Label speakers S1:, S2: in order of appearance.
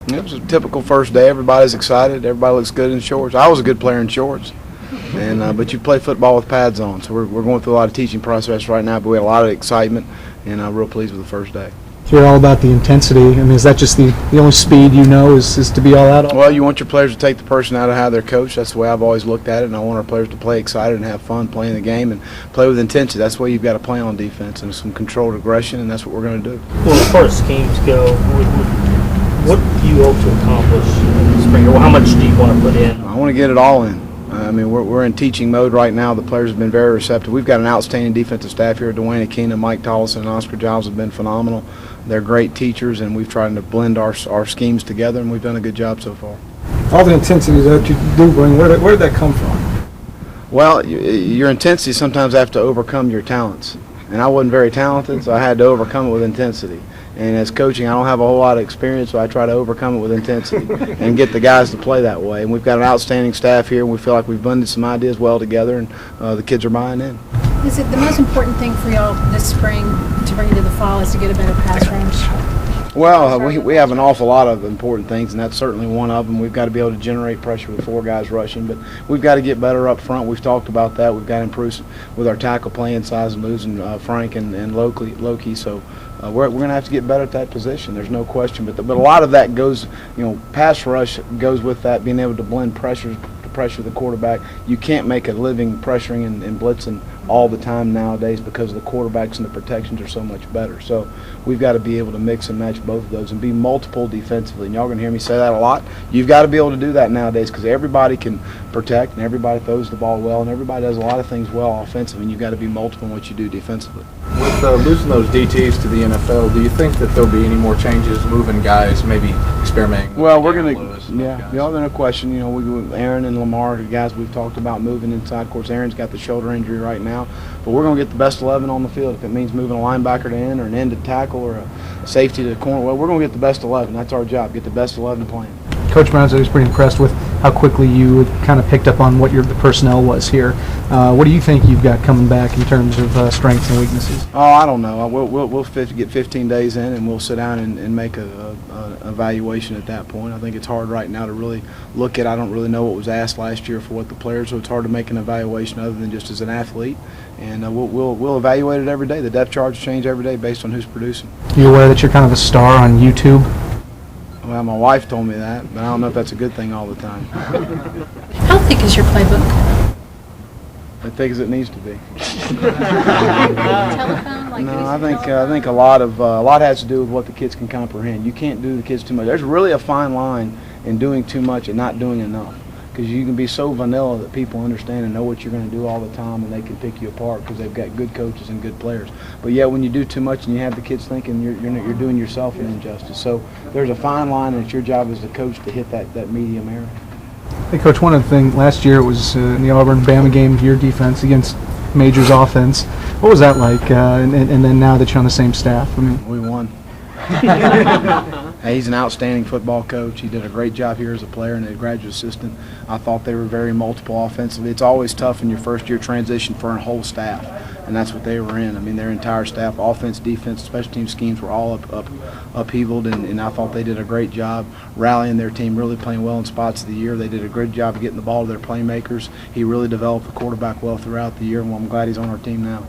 S1: It was a typical first day. Everybody's excited. Everybody looks good in shorts. I was a good player in shorts. But you play football with pads on, so we're going through a lot of teaching process right now, but we had a lot of excitement, and I'm real pleased with the first day.
S2: So you're all about the intensity. I mean, is that just the only speed you know is to be all out?
S1: Well, you want your players to take the personality out of how they're coached. That's the way I've always looked at it, and I want our players to play excited and have fun playing the game and play with intensity. That's the way you've got to play on defense, and some controlled aggression, and that's what we're going to do.
S3: Well, as far as schemes go, what do you hope to accomplish in the spring, or how much do you want to put in?
S1: I want to get it all in. I mean, we're in teaching mode right now. The players have been very receptive. We've got an outstanding defensive staff here. Dwayne Akina, Mike Tollison, and Oscar Giles have been phenomenal. They're great teachers, and we've tried to blend our schemes together, and we've done a good job so far.
S2: All the intensity that you do bring, where did that come from?
S1: Well, your intensity sometimes have to overcome your talents. And I wasn't very talented, so I had to overcome it with intensity. And as coaching, I don't have a whole lot of experience, so I try to overcome it with intensity and get the guys to play that way. And we've got an outstanding staff here, and we feel like we've blended some ideas well together, and the kids are buying in.
S4: Is it the most important thing for y'all this spring to bring into the fall is to get a better pass rush?
S1: Well, we have an awful lot of important things, and that's certainly one of them. We've got to be able to generate pressure with 4 guys rushing, but we've got to get better up front. We've talked about that. We've got to improve with our tackle playing size and losing Frank and Loki. So we're going to have to get better at that position. There's no question. But a lot of that goes, pass rush goes with that, being able to blend pressure the quarterback. You can't make a living pressuring and blitzing all the time nowadays because the quarterbacks and the protections are so much better. So we've got to be able to mix and match both of those and be multiple defensively. And y'all are going to hear me say that a lot. You've got to be able to do that nowadays because everybody can protect and everybody throws the ball well and everybody does a lot of things well offensively, and you've got to be multiple in what you do defensively.
S5: With losing those DTs to the NFL, do you think that there'll be any more changes, moving guys, maybe experimenting?
S1: Well, we're going to, no question. Aaron and Lamar, the guys we've talked about moving inside. Of course, Aaron's got the shoulder injury right now, but we're going to get the best 11 on the field. If it means moving a linebacker to end or an end to tackle or a safety to the corner, well, we're going to get the best 11. That's our job, get the best 11 playing.
S2: Coach Brown said he was pretty impressed with how quickly you kind of picked up on what the personnel was here. What do you think you've got coming back in terms of strengths and weaknesses?
S1: Oh, I don't know. We'll get 15 days in, and we'll sit down and make an evaluation at that point. I think it's hard right now to really look at. I don't really know what was asked last year for what the players, so it's hard to make an evaluation other than just as an athlete. And we'll evaluate it every day. The depth charts change every day based on who's producing.
S2: You aware that you're kind of a star on YouTube?
S1: Well, my wife told me that, but I don't know if that's a good thing all the time.
S4: How thick is your playbook?
S1: As thick as it needs to be.
S4: Telephone?
S1: No, I think a lot has to do with what the kids can comprehend. You can't do the kids too much. There's really a fine line in doing too much and not doing enough. Because you can be so vanilla that people understand and know what you're going to do all the time, and they can pick you apart because they've got good coaches and good players. But yet, when you do too much and you have the kids thinking you're doing yourself an injustice. So there's a fine line, and it's your job as the coach to hit that medium area.
S2: Hey, Coach, one of the things last year it was in the Auburn-Bama game, your defense against Major's offense. What was that like? And then now that you're on the same staff, I mean,
S1: we won. Hey, he's an outstanding football coach. He did a great job here as a player and a graduate assistant. I thought they were very multiple offensively. It's always tough in your first year transition for a whole staff, and that's what they were in. I mean, their entire staff, offense, defense, special team schemes were all upheavaled, and I thought they did a great job rallying their team, really playing well in spots of the year. They did a good job of getting the ball to their playmakers. He really developed the quarterback well throughout the year, and I'm glad he's on our team now.